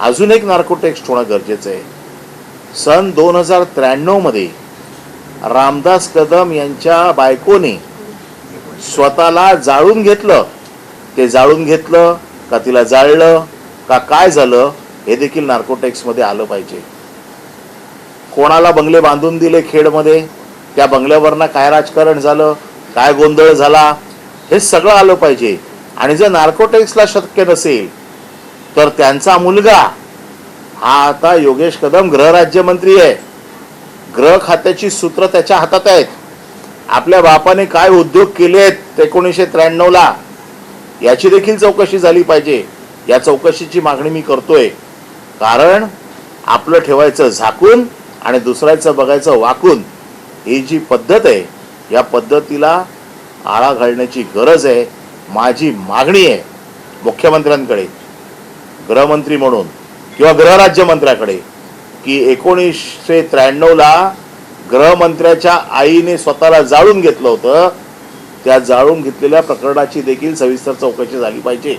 अजून एक narco taste होणं गरजेचं आहे. सन 2093 मध्ये रामदास कदम यांच्या बायकोने स्वतःला जाळून घेतलं. ते जाळून घेतलं का तिला जाळलं का काय झालं हे देखील नार्कोटेक्समध्ये आलं पाहिजे. कोणाला बंगले बांधून दिले खेडमध्ये, त्या बंगल्यावरनं काय राजकारण झालं, काय गोंधळ झाला, हे सगळं आलं पाहिजे. आणि जर नार्कोटेक्सला शक्य नसेल तर त्यांचा मुलगा हा आता योगेश कदम गृहराज्यमंत्री आहे. गृह खात्याची सूत्र त्याच्या हातात आहेत. आपल्या बापाने काय उद्योग केलेत 1993ला याची देखील चौकशी झाली पाहिजे. या चौकशीची मागणी मी करतोय. कारण आपलं ठेवायचं झाकून आणि दुसऱ्याचं बघायचं वाकून, ही जी पद्धत आहे या पद्धतीला आळा घालण्याची गरज आहे. माझी मागणी आहे मुख्यमंत्र्यांकडे, गृहमंत्री म्हणून किंवा गृहराज्यमंत्र्याकडे, की 1993ला गृहमंत्र्याच्या आईने स्वतःला जाळून घेतलं होतं, त्या जाळून घेतलेल्या प्रकरणाची देखील सविस्तर चौकशी झाली पाहिजे.